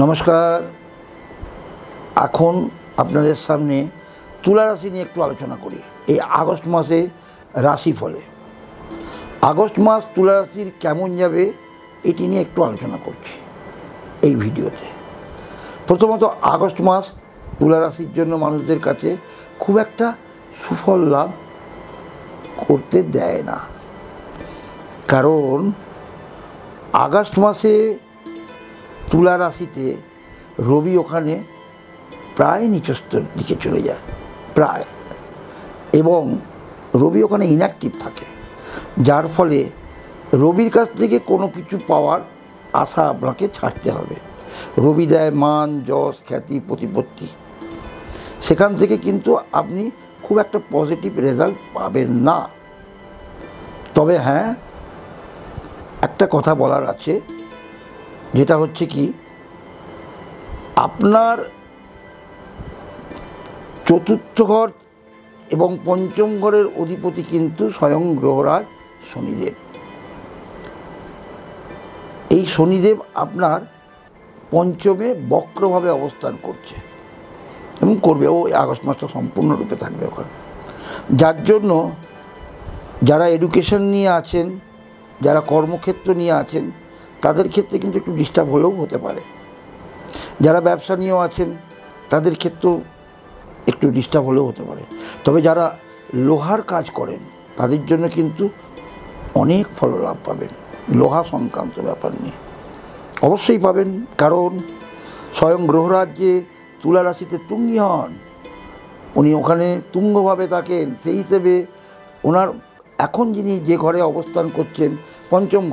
নমস্কার। এখন আপনাদের সামনে তুলা রাশি নিয়ে একটু আলোচনা করি। এই আগস্ট মাসে রাশিফলে আগস্ট মাস তুলা রাশির কেমন যাবে এটি নিয়ে একটু আলোচনা করছি এই ভিডিওতে। প্রথমত, আগস্ট মাস তুলা রাশির জন্য মানুষদের কাছে খুব একটা সুফল লাভ করতে দেয় না, কারণ আগস্ট মাসে তুলা রাশিতে রবি ওখানে প্রায় নিচস্থর দিকে চলে যায়, প্রায়, এবং রবি ওখানে ইনঅ্যাক্টিভ থাকে, যার ফলে রবির কাছ থেকে কোনো কিছু পাওয়ার আশা আপনাকে ছাড়তে হবে। রবি দেয় মান, যশ, খ্যাতি, প্রতিপত্তি, সেখান থেকে কিন্তু আপনি খুব একটা পজিটিভ রেজাল্ট পাবেন না। তবে হ্যাঁ, একটা কথা বলার আছে, যেটা হচ্ছে কি, আপনার চতুর্থ ঘর এবং পঞ্চম ঘরের অধিপতি কিন্তু স্বয়ং গ্রহরাজ শনিদেব। এই শনিদেব আপনার পঞ্চমে বক্রভাবে অবস্থান করছে এবং করবে, ও আগস্ট মাসটা সম্পূর্ণরূপে থাকবে ওখানে। যার জন্য যারা এডুকেশন নিয়ে আছেন, যারা কর্মক্ষেত্র নিয়ে আছেন, তাদের ক্ষেত্রে কিন্তু একটু ডিস্টার্ব হলেও হতে পারে। যারা ব্যবসা নিয়েও আছেন তাদের ক্ষেত্রেও একটু ডিস্টার্ব হলেও হতে পারে। তবে যারা লোহার কাজ করেন তাদের জন্য কিন্তু অনেক ফললাভ পাবেন। লোহা সংক্রান্ত ব্যাপার নিয়ে অবশ্যই পাবেন, কারণ স্বয়ং গ্রহরাজ যে তুলা রাশিতে তুঙ্গি হন, উনি ওখানে তুঙ্গভাবে থাকেন। সেই হিসেবে ওনার এখন যিনি যে ঘরে অবস্থান করছেন, পঞ্চম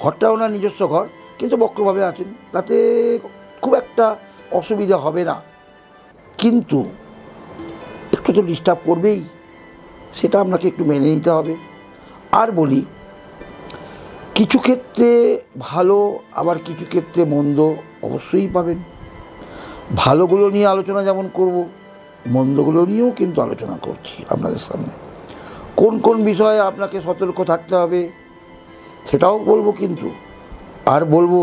ঘরটা ওনার নিজস্ব ঘর, কিন্তু বক্রভাবে আছেন, তাতে খুব একটা অসুবিধা হবে না, কিন্তু একটু তো ডিস্টার্ব করবেই, সেটা আপনাকে একটু মেনে নিতে হবে। আর বলি, কিছু ক্ষেত্রে ভালো, আবার কিছু ক্ষেত্রে মন্দ অবশ্যই পাবেন। ভালোগুলো নিয়ে আলোচনা যেমন করব, মন্দগুলো নিয়েও কিন্তু আলোচনা করছি আপনাদের সামনে। কোন কোন বিষয়ে আপনাকে সতর্ক থাকতে হবে সেটাও বলবো কিন্তু। আর বলবো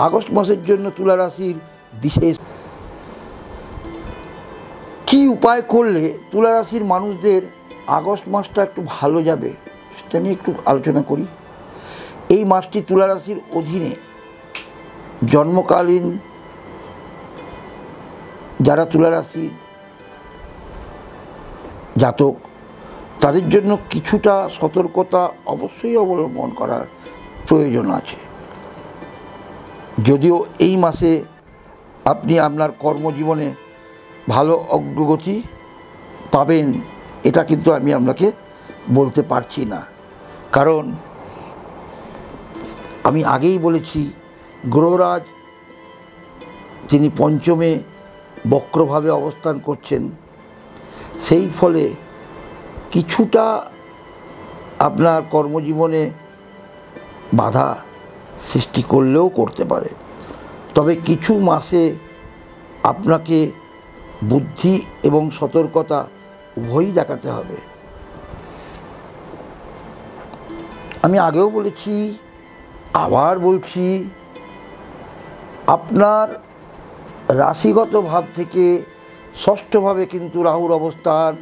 আগস্ট মাসের জন্য তুলা রাশির বিশেষ কী উপায় করলে তুলা রাশির মানুষদের আগস্ট মাসটা একটু ভালো যাবে সেটা নিয়ে একটু আলোচনা করি। এই মাসটি তুলা রাশির অধীনে জন্মকালীন যারা তুলা রাশির জাতক, তাদের জন্য কিছুটা সতর্কতা অবশ্যই অবলম্বন করার প্রয়োজন আছে। যদিও এই মাসে আপনি আপনার কর্মজীবনে ভালো অগ্রগতি পাবেন, এটা কিন্তু আমি আপনাকে বলতে পারছি না, কারণ আমি আগেই বলেছি, গ্রহরাজ তিনি পঞ্চমে বক্রভাবে অবস্থান করছেন। সেই ফলে কিছুটা আপনার কর্মজীবনে বাধা সৃষ্টি করলেও করতে পারে। তবে কিছু মাসে আপনাকে বুদ্ধি এবং সতর্কতা উভয়ই দেখাতে হবে। আমি আগেও বলেছি, আবার বলছি, আপনার রাশিগত ভাব থেকে ষষ্ঠভাবে কিন্তু রাহুর অবস্থান,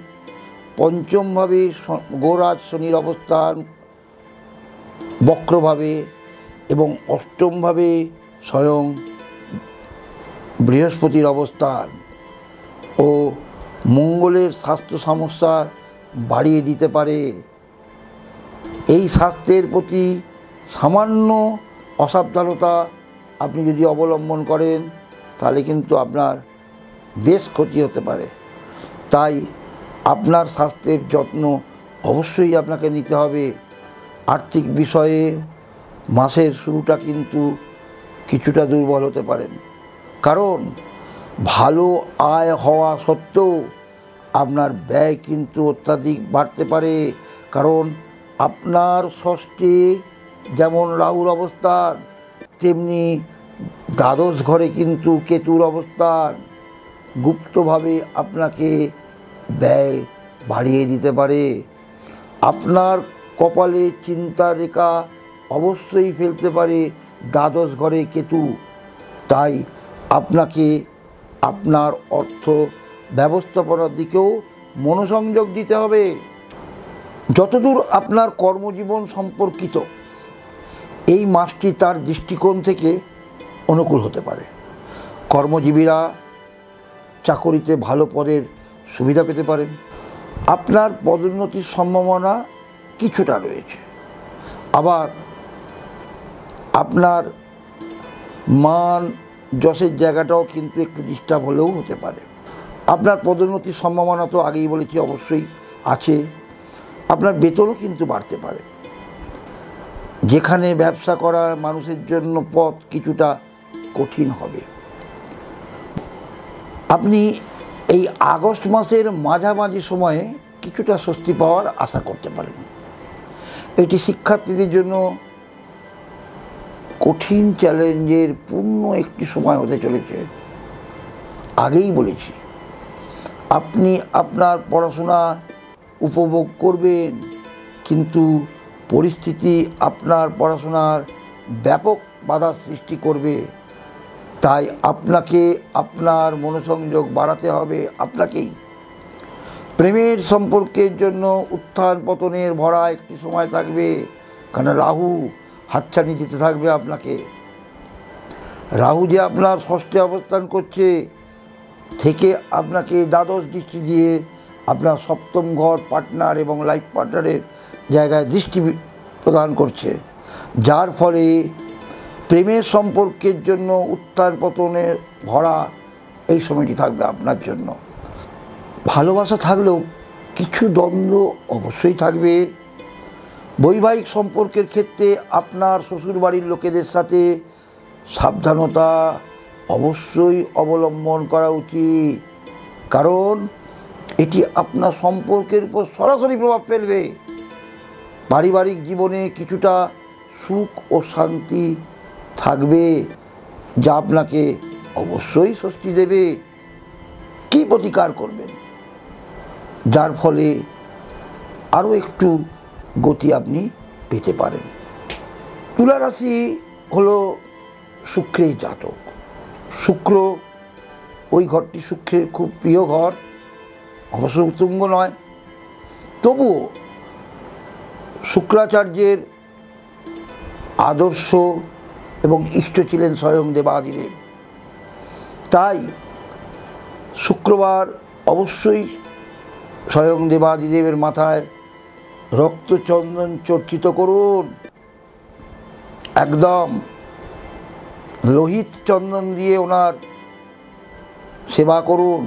পঞ্চমভাবে গ্রহরাজ শনির অবস্থান বক্রভাবে, এবং অষ্টমভাবে স্বয়ং বৃহস্পতির অবস্থান ও মঙ্গলের স্বাস্থ্য সমস্যা বাড়িয়ে দিতে পারে। এই স্বাস্থ্যের প্রতি সামান্য অসাবধানতা আপনি যদি অবলম্বন করেন তাহলে কিন্তু আপনার বেশ ক্ষতি হতে পারে। তাই আপনার স্বাস্থ্যের যত্ন অবশ্যই আপনাকে নিতে হবে। আর্থিক বিষয়ে মাসের শুরুটা কিন্তু কিছুটা দুর্বল হতে পারেন, কারণ ভালো আয় হওয়া সত্ত্বেও আপনার ব্যয় কিন্তু অত্যাধিক বাড়তে পারে। কারণ আপনার ষষ্ঠে যেমন রাহুর অবস্থান, তেমনি দ্বাদশ ঘরে কিন্তু কেতুর অবস্থান গুপ্তভাবে আপনাকে ব্যয় বাড়িয়ে দিতে পারে। আপনার কপালে চিন্তার রেখা অবশ্যই ফেলতে পারে দ্বাদশ ঘরে কেতু। তাই আপনাকে আপনার অর্থ ব্যবস্থাপনার দিকেও মনোসংযোগ দিতে হবে। যতদূর আপনার কর্মজীবন সম্পর্কিত এই মাসটি তার দৃষ্টিকোণ থেকে অনুকূল হতে পারে। কর্মজীবীরা চাকরিতে ভালো পদের সুবিধা পেতে পারেন। আপনার পদোন্নতির সম্ভাবনা কিছুটা রয়েছে। আবার আপনার মান যশের জায়গাটাও কিন্তু একটু ডিস্টার্ব হলেও হতে পারে। আপনার পদোন্নতির সম্ভাবনা তো আগেই বলেছি অবশ্যই আছে। আপনার বেতনও কিন্তু বাড়তে পারে। যেখানে ব্যবসা করা মানুষের জন্য পথ কিছুটা কঠিন হবে। আপনি এই আগস্ট মাসের মাঝামাঝি সময়ে কিছুটা স্বস্তি পাওয়ার আশা করতে পারেন। এটি শিক্ষার্থীদের জন্য কঠিন চ্যালেঞ্জের পূর্ণ একটি সময় হতে চলেছে। আগেই বলেছি, আপনি আপনার পড়াশোনা উপভোগ করবেন, কিন্তু পরিস্থিতি আপনার পড়াশোনার ব্যাপক বাধা সৃষ্টি করবে। তাই আপনাকে আপনার মনোসংযোগ বাড়াতে হবে আপনাকেই। প্রেমের সম্পর্কের জন্য উত্থান পতনের ভরা একটি সময় থাকবে, কারণ রাহু হাতছানি দিতে থাকবে আপনাকে। রাহু যে আপনার ষষ্ঠে অবস্থান করছে থেকে আপনাকে দ্বাদশ দৃষ্টি দিয়ে আপনার সপ্তম ঘর পার্টনার এবং লাইফ পার্টনারের জায়গায় দৃষ্টি প্রদান করছে, যার ফলে প্রেমের সম্পর্কের জন্য উত্থান পতনে ভরা এই সময়টি থাকবে আপনার জন্য। ভালোবাসা থাকলেও কিছু দ্বন্দ্ব অবশ্যই থাকবে। বৈবাহিক সম্পর্কের ক্ষেত্রে আপনার শ্বশুরবাড়ির লোকেদের সাথে সাবধানতা অবশ্যই অবলম্বন করা উচিত, কারণ এটি আপনার সম্পর্কের উপর সরাসরি প্রভাব ফেলবে। পারিবারিক জীবনে কিছুটা সুখ ও শান্তি থাকবে, যা আপনাকে অবশ্যই স্বস্তি দেবে। কী প্রতিকার করবেন যার ফলে আরও একটু গতি আপনি পেতে পারেন? তুলা রাশি হলো শুক্রের জাতক। শুক্র, ওই ঘরটি শুক্রের খুব প্রিয় ঘর, অবশ্য উত্তুঙ্গ নয়, তবুও শুক্রাচার্যের আদর্শ এবং ইষ্ট ছিলেন স্বয়ং দেবাদিদেব। তাই শুক্রবার অবশ্যই স্বয়ং দেবাদিদেবের মাথায় রক্তচন্দন চর্চিত করুন। একদম লোহিত চন্দন দিয়ে ওনার সেবা করুন,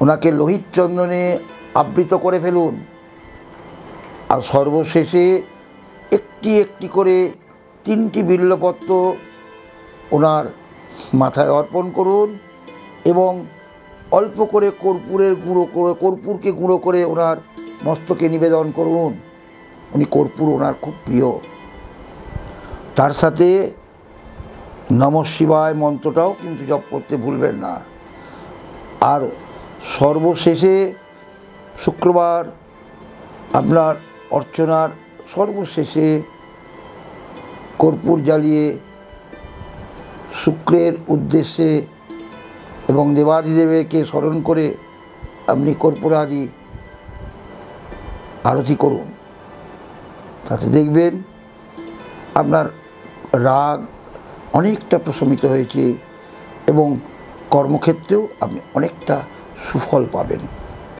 ওনাকে লোহিত চন্দনে আবৃত করে ফেলুন। আর সর্বশেষে একটি একটি করে 3টি বিল্লপত্র ওনার মাথায় অর্পণ করুন এবং অল্প করে কর্পূরকে গুঁড়ো করে ওনার মস্তকে নিবেদন করুন। উনি কর্পূর ওনার খুব প্রিয়। তার সাথে নমঃ শিবায় মন্ত্রটাও কিন্তু জপ করতে ভুলবেন না। আর সর্বশেষে শুক্রবার আপনার অর্চনার সর্বশেষে কর্পূর জ্বালিয়ে শুক্রের উদ্দেশ্যে এবং দেবাদিদেবকে স্মরণ করে আপনি কর্পূরাদি আরতি করুন। তাতে দেখবেন আপনার রাগ অনেকটা প্রশমিত হয়েছে এবং কর্মক্ষেত্রেও আপনি অনেকটা সুফল পাবেন।